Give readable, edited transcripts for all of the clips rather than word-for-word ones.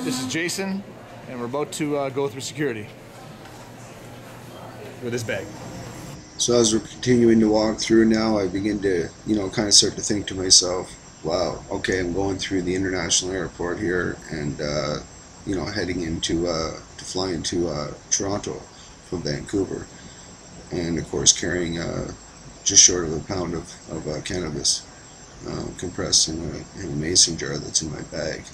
Hi, this is Jason, and we're about to go through security with this bag. So as we're continuing to walk through now, I begin to, kind of start to think to myself, wow, okay, I'm going through the international airport here and, heading into, to fly into Toronto from Vancouver. And of course carrying just short of a pound of cannabis compressed in a mason jar that's in my bag.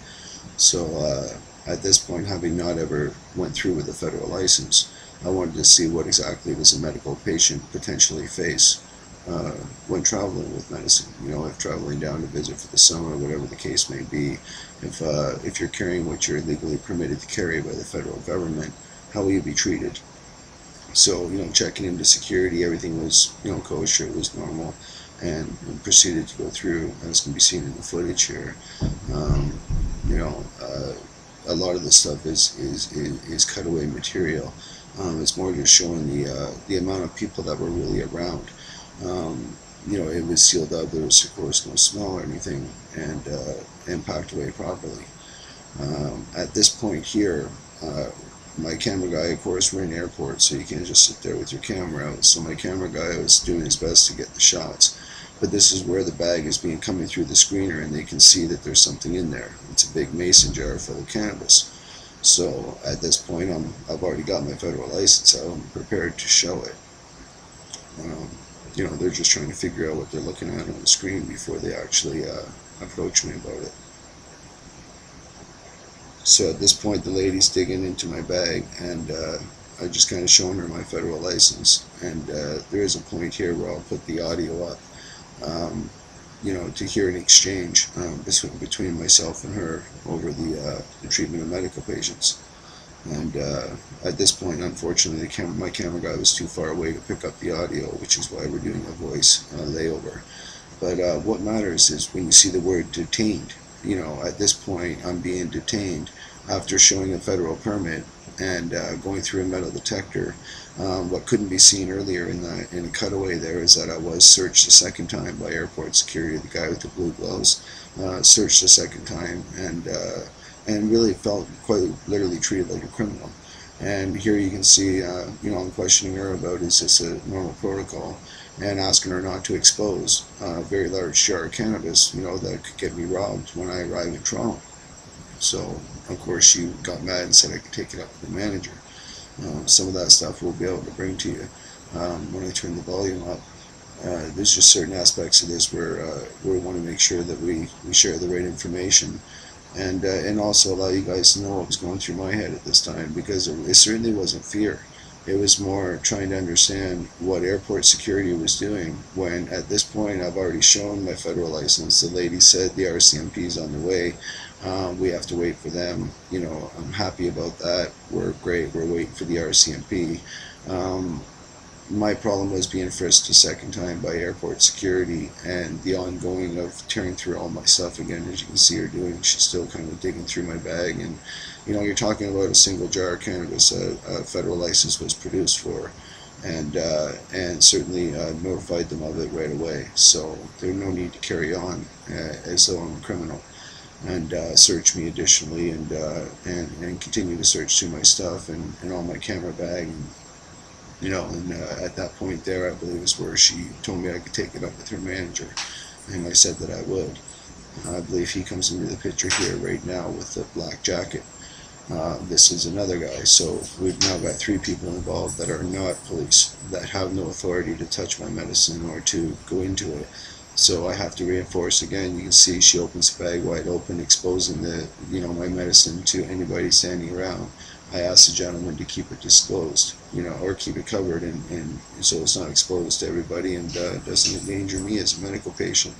So at this point, having not ever went through with a federal license, I wanted to see what exactly does a medical patient potentially face uh, when traveling with medicine. If traveling down to visit for the summer, whatever the case may be, if you're carrying what you're legally permitted to carry by the federal government, how will you be treated? So, checking into security, everything was, kosher, it was normal, and proceeded to go through, as can be seen in the footage here. Um, you know, uh, a lot of the stuff is cutaway material. It's more just showing the amount of people that were really around. It was sealed up. There was, of course, no smell or anything, and packed away properly. At this point here, my camera guy, of course, we're in the airport, so you can't just sit there with your camera out. So my camera guy was doing his best to get the shots. But this is where the bag is being coming through the screener, and they can see that there's something in there. It's a big mason jar full of cannabis. So at this point, I've already got my federal license out. I'm prepared to show it. Um, they're just trying to figure out what they're looking at on the screen before they actually approach me about it. So at this point, the lady's digging into my bag, and I just kind of showing her my federal license. And there is a point here where I'll put the audio up, to hear an exchange between myself and her over the treatment of medical patients. And at this point, unfortunately, my camera guy was too far away to pick up the audio, which is why we're doing a voice layover. But what matters is when you see the word detained. At this point, I'm being detained after showing a federal permit and going through a metal detector. What couldn't be seen earlier in the cutaway there is that I was searched a second time by airport security. The guy with the blue gloves searched a second time and really felt quite literally treated like a criminal. And here you can see, I'm questioning her about is this a normal protocol, and asking her not to expose a very large jar of cannabis, that could get me robbed when I arrive in Toronto. So, of course, she got mad and said I could take it up with the manager. Some of that stuff we'll be able to bring to you when I turn the volume up. There's just certain aspects of this where we want to make sure that we share the right information, and also allow you guys to know what was going through my head at this time, because it certainly wasn't fear. It was more trying to understand what airport security was doing when at this point I've already shown my federal license. The lady said the RCMP is on the way. We have to wait for them. I'm happy about that. We're great. We're waiting for the RCMP. My problem was being frisked a second time by airport security, and the ongoing of tearing through all my stuff again, as you can see her doing. She's still kind of digging through my bag, and you're talking about a single jar of cannabis a federal license was produced for, and certainly notified them of it right away. So there's no need to carry on as though I'm a criminal, and search me additionally, and continue to search through my stuff and all my camera bag. And at that point there, I believe is where she told me I could take it up with her manager, and I said that I would. I believe he comes into the picture here right now with the black jacket. This is another guy, so we've now got 3 people involved that are not police, that have no authority to touch my medicine or to go into it. So I have to reinforce again. You can see she opens the bag wide open, exposing my medicine to anybody standing around. I asked the gentleman to keep it disclosed, or keep it covered, and so it's not exposed to everybody and doesn't endanger me as a medical patient.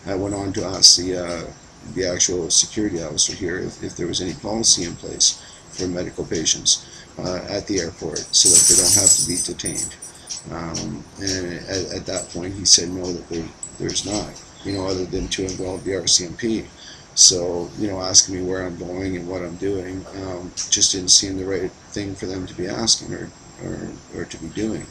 I went on to ask the actual security officer here if there was any policy in place for medical patients at the airport so that they don't have to be detained. And at that point, he said no, that there's not, other than to involve the RCMP. So, asking me where I'm going and what I'm doing just didn't seem the right thing for them to be asking or to be doing,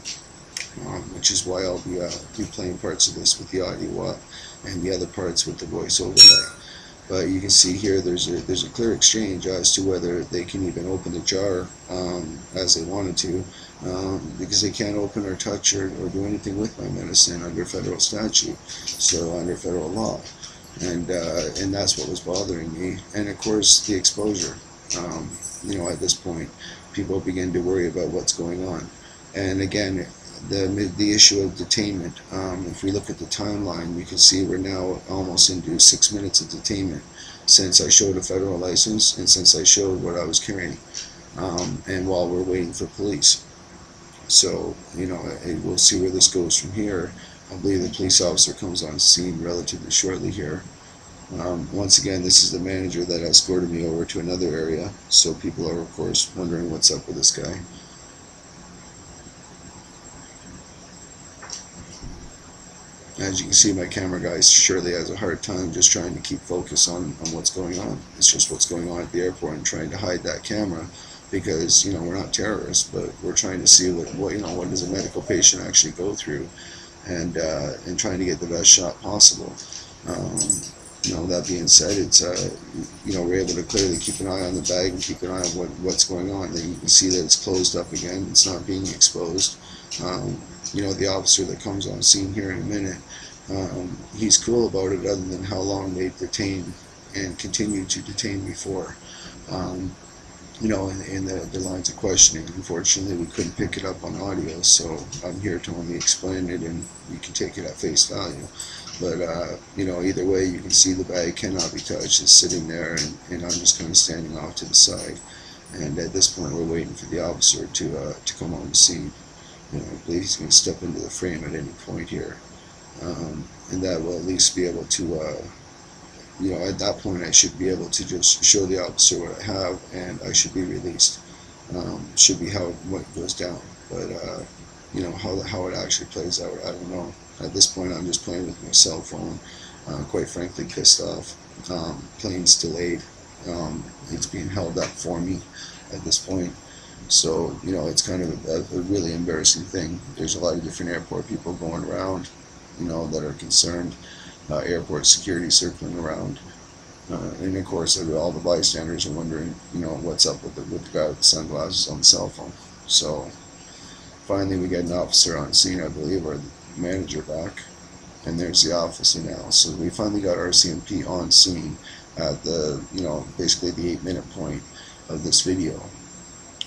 which is why I'll be playing parts of this with the audio up and the other parts with the voice overlay. But you can see here there's a clear exchange as to whether they can even open the jar as they wanted to, because they can't open or touch or do anything with my medicine under federal statute, so under federal law, and that's what was bothering me. And of course the exposure. At this point, people begin to worry about what's going on, and again, the issue of detainment. If we look at the timeline, we can see we're now almost into 6 minutes of detainment since I showed a federal license and since I showed what I was carrying, and while we're waiting for police. So, we'll see where this goes from here. I believe the police officer comes on scene relatively shortly here. Once again, this is the manager that escorted me over to another area, so people are, of course, wondering what's up with this guy. As you can see, my camera guy surely has a hard time just trying to keep focus on what's going on. It's just what's going on at the airport and trying to hide that camera because, we're not terrorists, but we're trying to see what does a medical patient actually go through, and trying to get the best shot possible. That being said, it's we're able to clearly keep an eye on the bag and keep an eye on what's going on. Then you can see that it's closed up again. It's not being exposed. The officer that comes on scene here in a minute, he's cool about it, other than how long they've detained and continue to detain me for. In the lines of questioning. Unfortunately, we couldn't pick it up on audio, so I'm here to only explain it, and you can take it at face value. But, either way, you can see the bag cannot be touched. It's sitting there, and I'm just kind of standing off to the side. And at this point, we're waiting for the officer to come on the scene. I believe he's going to step into the frame at any point here. And that will at least be able to, at that point I should be able to just show the officer what I have, and I should be released. Should be what goes down. But, how it actually plays out, I don't know. At this point, I'm just playing with my cell phone, quite frankly pissed off. Plane's delayed. It's being held up for me at this point. So, it's kind of a really embarrassing thing. There's a lot of different airport people going around, that are concerned. Airport security circling around. And of course, all the bystanders are wondering, what's up with the guy with the sunglasses on the cell phone. So, finally, we get an officer on scene, I believe, or the manager back. And there's the officer now. So, we finally got RCMP on scene at the, basically the 8-minute point of this video.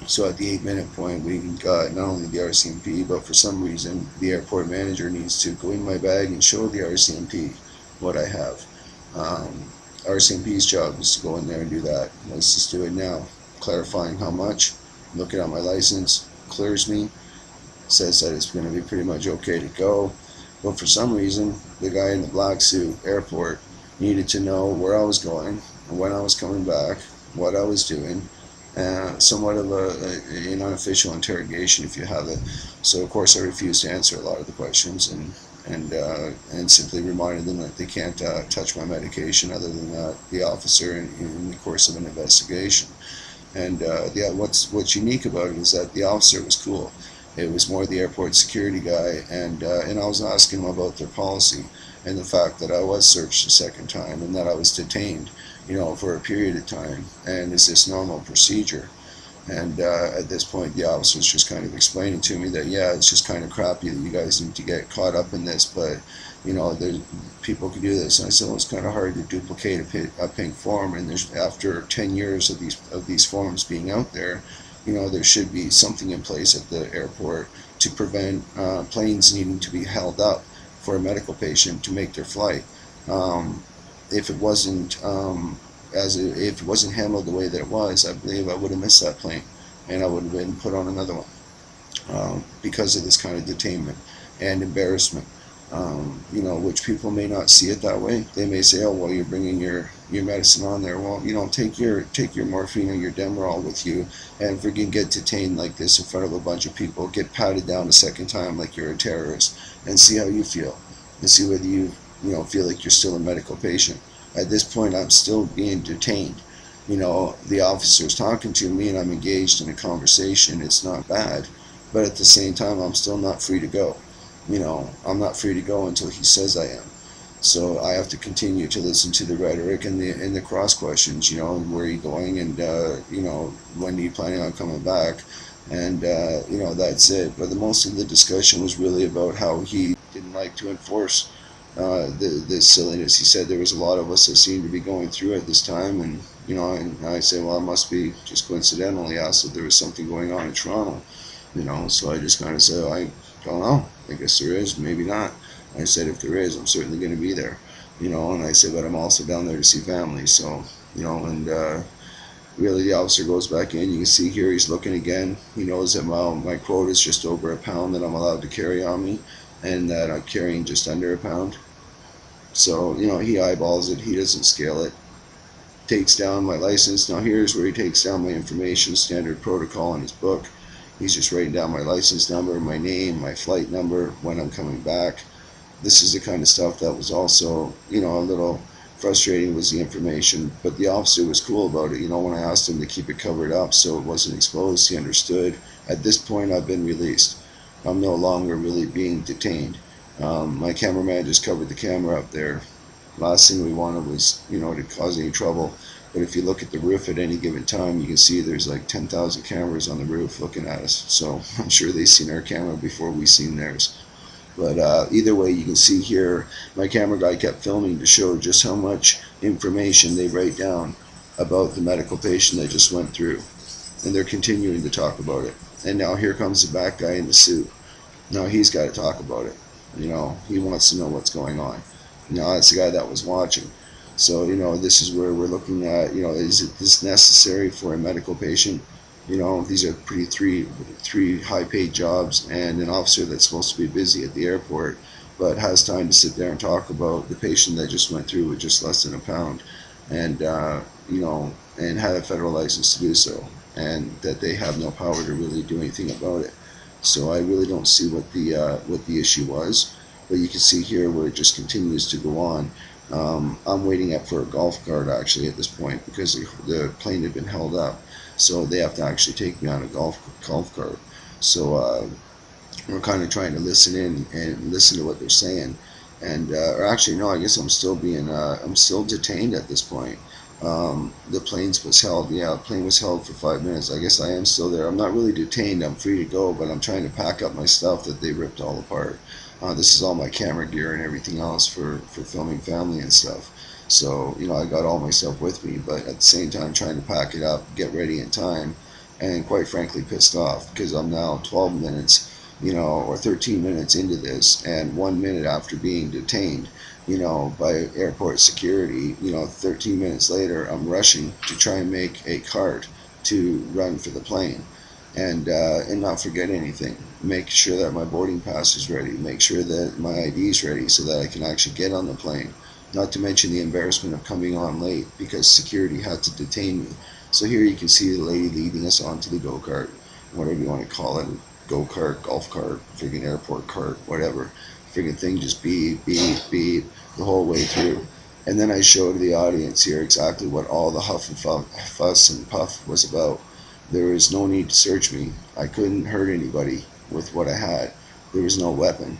So at the 8-minute point, we got not only the RCMP, but for some reason, the airport manager needs to go in my bag and show the RCMP what I have. RCMP's job is to go in there and do that. Let's just do it now. Clarifying how much, looking at my license, clears me, says that it's going to be pretty much okay to go. But for some reason, the guy in the black suit, airport, needed to know where I was going, when I was coming back, what I was doing. Somewhat of an unofficial interrogation, if you have it. So of course I refused to answer a lot of the questions, and simply reminded them that they can't touch my medication other than the officer in the course of an investigation. And what's unique about it is that the officer was cool. It was more the airport security guy, and I was asking him about their policy and the fact that I was searched a second time and that I was detained, for a period of time, and is this normal procedure? And at this point, the officer's just kind of explaining to me that, yeah, it's just kind of crappy that you guys need to get caught up in this, but people can do this. And I said, well, it's kind of hard to duplicate a pink form, and after 10 years of these forms being out there, there should be something in place at the airport to prevent planes needing to be held up for a medical patient to make their flight. If it wasn't if it wasn't handled the way that it was, I believe I would have missed that plane, and I would have been put on another one because of this kind of detainment and embarrassment. Which people may not see it that way. They may say, "Oh, well, you're bringing your medicine on there." Well, take your morphine or your Demerol with you, and freaking get detained like this in front of a bunch of people, get patted down a second time like you're a terrorist, and see how you feel, and see whether you feel like you're still a medical patient. At this point, I'm still being detained. The officer's talking to me, and I'm engaged in a conversation. It's not bad, but at the same time, I'm still not free to go. I'm not free to go until he says I am. So I have to continue to listen to the rhetoric and the cross questions. Where are you going, and when are you planning on coming back, and that's it. But the most of the discussion was really about how he didn't like to enforce this silliness. He said there was a lot of us that seemed to be going through at this time, and I said, well, it must be just coincidental. He asked if there was something going on in Toronto, so I just kind of said, I don't know. I guess there is, maybe not. I said, if there is, I'm certainly going to be there, and I said, but I'm also down there to see family. So, and really the officer goes back in. You can see here he's looking again. He knows that my quote is just over a pound that I'm allowed to carry on me, and that I'm carrying just under a pound. So, he eyeballs it. He doesn't scale it. Takes down my license. Now here's where he takes down my information, standard protocol in his book. He's just writing down my license number, my name, my flight number, when I'm coming back. This is the kind of stuff that was also, a little frustrating, was the information. But the officer was cool about it. When I asked him to keep it covered up so it wasn't exposed, he understood. At this point, I've been released. I'm no longer really being detained. My cameraman just covered the camera up there. Last thing we wanted was, to cause any trouble. But if you look at the roof at any given time, you can see there's like 10,000 cameras on the roof looking at us. So I'm sure they've seen our camera before we've seen theirs. But either way, you can see here, my camera guy kept filming to show just how much information they write down about the medical patient that just went through. And they're continuing to talk about it. And now here comes the back guy in the suit. Now he's got to talk about it. He wants to know what's going on. Now that's the guy that was watching. So, this is where we're looking at, is it this necessary for a medical patient? These are three high-paid jobs, and an officer that's supposed to be busy at the airport, but has time to sit there and talk about the patient that just went through with just less than a pound, and and had a federal license to do so, and that they have no power to really do anything about it. So I really don't see what the issue was, but you can see here where it just continues to go on. I'm waiting up for a golf cart actually at this point, because the plane had been held up, so they have to actually take me on a golf cart. So we're kind of trying to listen in and listen to what they're saying, and or actually no, I guess I'm still detained at this point. The plane was held for 5 minutes. I guess I am still there. I'm not really detained. I'm free to go, but I'm trying to pack up my stuff that they ripped all apart. This is all my camera gear and everything else for filming family and stuff. So, I got all my stuff with me, but at the same time trying to pack it up, get ready in time, and quite frankly pissed off because I'm now 12 minutes, or 13 minutes into this, and 1 minute after being detained, by airport security, 13 minutes later, I'm rushing to try and make a cart to run for the plane, and not forget anything. Make sure that my boarding pass is ready. Make sure that my ID is ready so that I can actually get on the plane. Not to mention the embarrassment of coming on late because security had to detain me. So here you can see the lady leading us onto the go-kart, whatever you want to call it, go-kart, golf cart, friggin' airport cart, whatever. Friggin' thing just beep, beep, beep the whole way through. And then I showed the audience here exactly what all the huff and fuss and puff was about. There is no need to search me. I couldn't hurt anybody with what I had. There was no weapon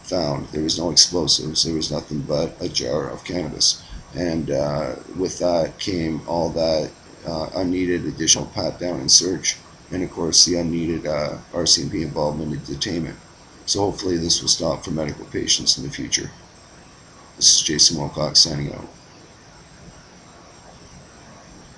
found. There was no explosives. There was nothing but a jar of cannabis. And with that came all that unneeded additional pat down and search. And of course, the unneeded RCMP involvement in detainment. So hopefully this will stop for medical patients in the future. This is Jason Wilcox signing out.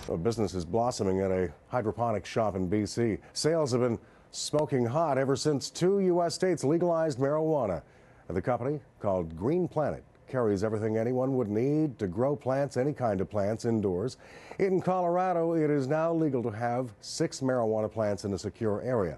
A business is blossoming at a hydroponic shop in BC. Sales have been smoking hot ever since 2 U.S. states legalized marijuana. The company, called Green Planet, carries everything anyone would need to grow plants, any kind of plants, indoors. In Colorado, it is now legal to have 6 marijuana plants in a secure area.